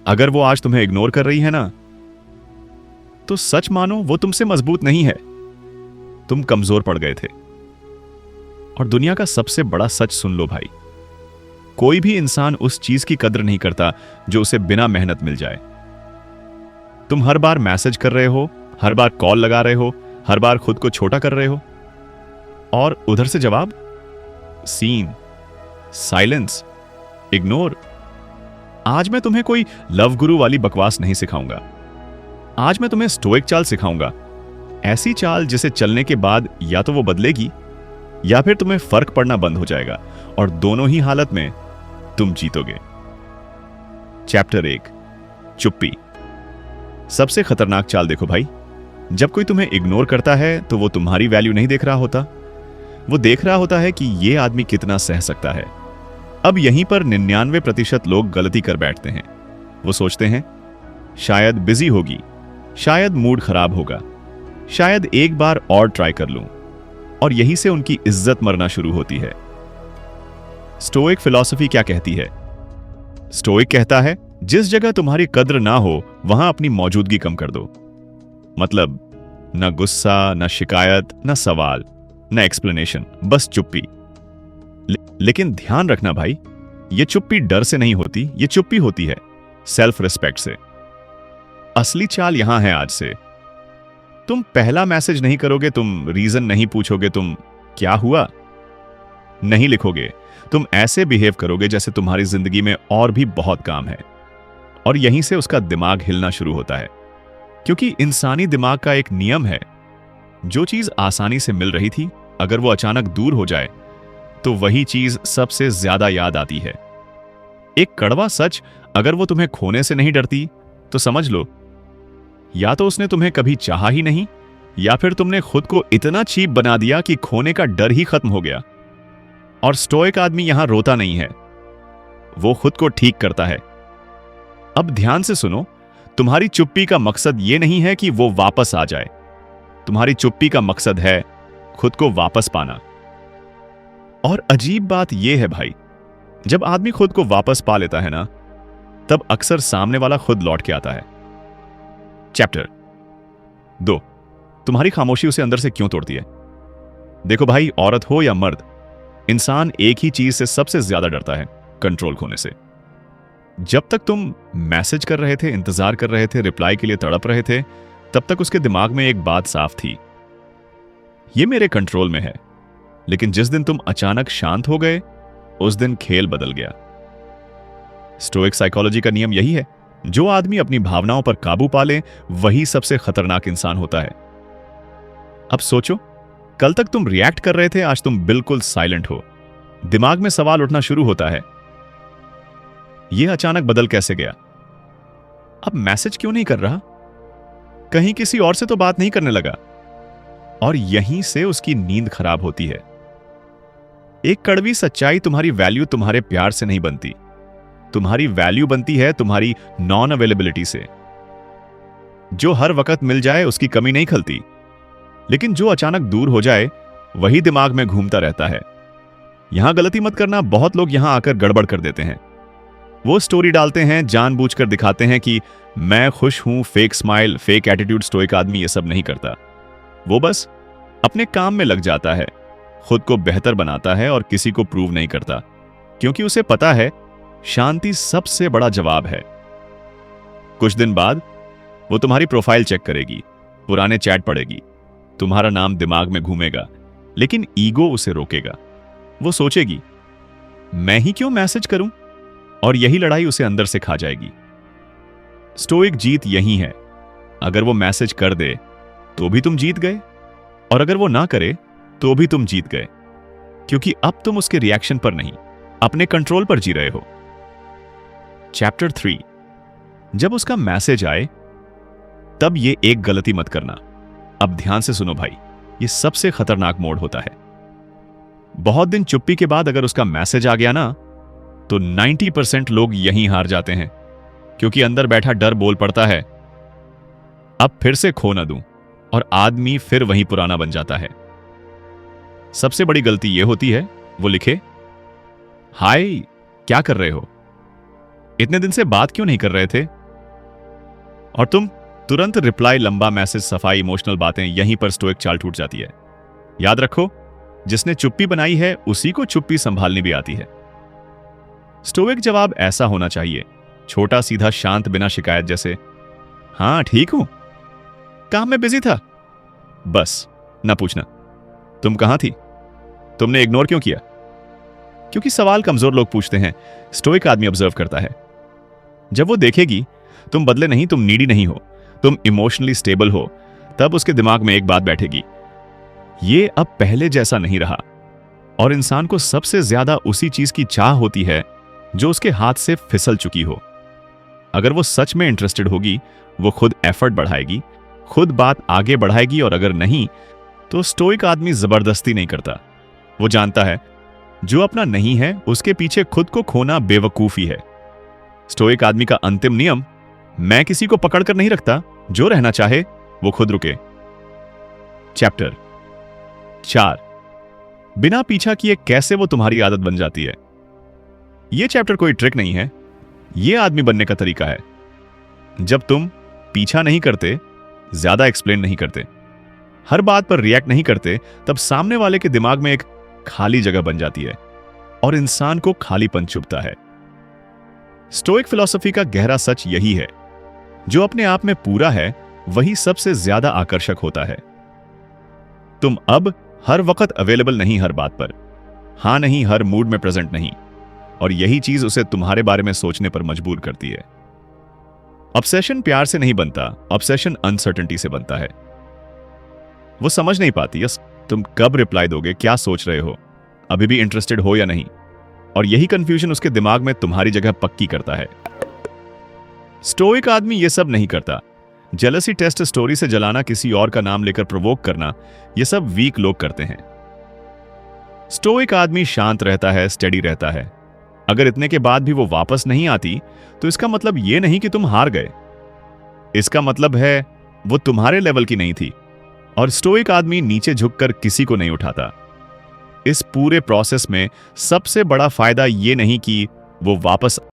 अगर वो आज तुम्हें इग्नोर कर रही है ना, तो सच मानो वो तुमसे मजबूत नहीं है, तुम कमजोर पड़ गए थे। और दुनिया का सबसे बड़ा सच सुन लो भाई, कोई भी इंसान उस चीज की कद्र नहीं करता जो उसे बिना मेहनत मिल जाए। तुम हर बार मैसेज कर रहे हो, हर बार कॉल लगा रहे हो, हर बार खुद को छोटा कर रहे हो, और उधर से जवाब सीन, साइलेंस, इग्नोर। आज मैं तुम्हें कोई लव गुरु वाली बकवास नहीं सिखाऊंगा। आज मैं तुम्हें स्टोइक चाल सिखाऊंगा, ऐसी चाल जिसे चलने के बाद या तो वो बदलेगी या फिर तुम्हें फर्क पड़ना बंद हो जाएगा, और दोनों ही हालत में तुम जीतोगे। चैप्टर 1, चुप्पी। सबसे खतरनाक चाल देखो भाई, जब कोई तुम्हें इग्नोर करता है तो वो तुम्हारी वैल्यू नहीं देख रहा होता, वो देख रहा होता है कि ये आदमी कितना सह सकता है। अब यहीं पर 99% लोग गलती कर बैठते हैं। वो सोचते हैं शायद बिजी होगी, शायद मूड खराब होगा, शायद एक बार और ट्राई कर लूं, और यहीं से उनकी इज्जत मरना शुरू होती है। स्टोइक फिलॉसफी क्या कहती है? स्टोइक कहता है जिस जगह तुम्हारी कद्र ना हो वहां अपनी मौजूदगी कम कर दो। मतलब न गुस्सा, न शिकायत, न सवाल, न एक्सप्लेनेशन, बस चुप्पी। लेकिन ध्यान रखना भाई, ये चुप्पी डर से नहीं होती, ये चुप्पी होती है सेल्फ रिस्पेक्ट से। असली चाल यहां है आज से। तुम पहला मैसेज नहीं करोगे, तुम रीजन नहीं पूछोगे, तुम क्या हुआ नहीं लिखोगे, तुम ऐसे बिहेव करोगे जैसे तुम्हारी जिंदगी में और भी बहुत काम है। और यहीं से उसका दिमाग हिलना शुरू होता है, क्योंकि इंसानी दिमाग का एक नियम है, जो चीज आसानी से मिल रही थी अगर वो अचानक दूर हो जाए तो वही चीज सबसे ज्यादा याद आती है। एक कड़वा सच अगर वो तुम्हें खोने से नहीं डरती तो समझ लो या तो उसने तुम्हें कभी चाहा ही नहीं, या फिर तुमने खुद को इतना चीप बना दिया कि खोने का डर ही खत्म हो गया। और स्टोइक आदमी यहां रोता नहीं है, वो खुद को ठीक करता है। अब ध्यान से सुनो, तुम्हारी चुप्पी का मकसद यह नहीं है कि वो वापस आ जाए, तुम्हारी चुप्पी का मकसद है खुद को वापस पाना। और अजीब बात यह है भाई, जब आदमी खुद को वापस पा लेता है ना, तब अक्सर सामने वाला खुद लौट के आता है। चैप्टर 2, तुम्हारी खामोशी उसे अंदर से क्यों तोड़ती है? देखो भाई, औरत हो या मर्द, इंसान एक ही चीज से सबसे ज्यादा डरता है, कंट्रोल खोने से। जब तक तुम मैसेज कर रहे थे, इंतजार कर रहे थे, रिप्लाई के लिए तड़प रहे थे, तब तक उसके दिमाग में एक बात साफ थी, ये मेरे कंट्रोल में है। लेकिन जिस दिन तुम अचानक शांत हो गए, उस दिन खेल बदल गया। स्टोइक साइकोलॉजी का नियम यही है, जो आदमी अपनी भावनाओं पर काबू पा ले वही सबसे खतरनाक इंसान होता है। अब सोचो, कल तक तुम रिएक्ट कर रहे थे, आज तुम बिल्कुल साइलेंट हो। दिमाग में सवाल उठना शुरू होता है, यह अचानक बदल कैसे गया? अब मैसेज क्यों नहीं कर रहा? कहीं किसी और से तो बात नहीं करने लगा? और यहीं से उसकी नींद खराब होती है। एक कड़वी सच्चाई, तुम्हारी वैल्यू तुम्हारे प्यार से नहीं बनती, तुम्हारी वैल्यू बनती है तुम्हारी नॉन अवेलेबिलिटी से। जो हर वक्त मिल जाए उसकी कमी नहीं खलती, लेकिन जो अचानक दूर हो जाए वही दिमाग में घूमता रहता है। यहां गलती मत करना, बहुत लोग यहां आकर गड़बड़ कर देते हैं। वो स्टोरी डालते हैं, जानबूझकर दिखाते हैं कि मैं खुश हूं, fake smile, fake attitude. Stoic आदमी ये सब नहीं करता, वो बस अपने काम में लग जाता है, खुद को बेहतर बनाता है और किसी को प्रूव नहीं करता, क्योंकि उसे पता है शांति सबसे बड़ा जवाब है। कुछ दिन बाद वो तुम्हारी प्रोफाइल चेक करेगी, पुराने चैट पढ़ेगी, तुम्हारा नाम दिमाग में घूमेगा, लेकिन ईगो उसे रोकेगा। वो सोचेगी मैं ही क्यों मैसेज करूं, और यही लड़ाई उसे अंदर से खा जाएगी। स्टोइक जीत यही है, अगर वो मैसेज कर दे तो भी तुम जीत गए, और अगर वो ना करे तो भी तुम जीत गए, क्योंकि अब तुम उसके रिएक्शन पर नहीं, अपने कंट्रोल पर जी रहे हो। चैप्टर 3, जब उसका मैसेज आए तब ये एक गलती मत करना। अब ध्यान से सुनो भाई, ये सबसे खतरनाक मोड होता है। बहुत दिन चुप्पी के बाद अगर उसका मैसेज आ गया ना, तो 90% लोग यहीं हार जाते हैं, क्योंकि अंदर बैठा डर बोल पड़ता है अब फिर से खो ना दूं, और आदमी फिर वहीं पुराना बन जाता है। सबसे बड़ी गलती यह होती है वो लिखे हाय क्या कर रहे हो, इतने दिन से बात क्यों नहीं कर रहे थे? और तुम तुरंत रिप्लाई, लंबा मैसेज, सफाई, इमोशनल बातें, यहीं पर स्टोइक चाल टूट जाती है। याद रखो, जिसने चुप्पी बनाई है उसी को चुप्पी संभालनी भी आती है। स्टोइक जवाब ऐसा होना चाहिए, छोटा, सीधा, शांत, बिना शिकायत, जैसे हाँ ठीक हूं, काम में बिजी था, बस। ना पूछना तुम कहां थी, तुमने इग्नोर क्यों किया? क्योंकि सवाल कमजोर लोग पूछते हैं, स्टोइक आदमी ऑब्जर्व करता है। जब वो देखेगी तुम बदले नहीं, तुम नीडी नहीं हो, तुम इमोशनली स्टेबल हो, तब उसके दिमाग में एक बात बैठेगी, ये अब पहले जैसा नहीं रहा। और इंसान को सबसे ज्यादा उसी चीज की चाह होती है जो उसके हाथ से फिसल चुकी हो। अगर वो सच में इंटरेस्टेड होगी, वो खुद एफर्ट बढ़ाएगी, खुद बात आगे बढ़ाएगी, और अगर नहीं तो स्टोइक आदमी जबरदस्ती नहीं करता। वो जानता है जो अपना नहीं है उसके पीछे खुद को खोना बेवकूफी है। स्टोइक आदमी का अंतिम नियम, मैं किसी को पकड़कर नहीं रखता, जो रहना चाहे वो खुद रुके। चैप्टर 4, बिना पीछा किए कैसे वो तुम्हारी आदत बन जाती है। यह चैप्टर कोई ट्रिक नहीं है, यह आदमी बनने का तरीका है। जब तुम पीछा नहीं करते, ज्यादा एक्सप्लेन नहीं करते, हर बात पर रिएक्ट नहीं करते, तब सामने वाले के दिमाग में एक खाली जगह बन जाती है और इंसान को खालीपन चुभता है। स्टोइक फिलॉसफी का गहरा सच यही है, जो अपने आप में पूरा है वही सबसे ज्यादा आकर्षक होता है। तुम अब हर वक्त अवेलेबल नहीं, हर बात पर हां नहीं, हर मूड में प्रेजेंट नहीं, और यही चीज उसे तुम्हारे बारे में सोचने पर मजबूर करती है। ऑब्सेशन प्यार से नहीं बनता, ऑब्सेशन अनसर्टेनिटी से बनता है। वो समझ नहीं पाती यस तुम कब रिप्लाई दोगे, क्या सोच रहे हो, अभी भी इंटरेस्टेड हो या नहीं, और यही कंफ्यूजन उसके दिमाग में तुम्हारी जगह पक्की करता है। स्टोइक आदमी ये सब नहीं करता। जेलसी टेस्ट, स्टोरी से जलाना, किसी और का नाम लेकर प्रोवोक करना, ये सब वीक लोग करते हैं। स्टोइक आदमी शांत रहता है, स्टेडी रहता है। अगर इतने के बाद भी वो वापस नहीं आती तो इसका मतलब ये नहीं कि तुम हार गए, इसका मतलब है वो तुम्हारे लेवल की नहीं थी। और स्टोइक आदमी नीचे झुककर किसी को नहीं उठाता। इस पूरे प्रोसेस में सबसे बड़ा फायदा ये नहीं कि वो वापस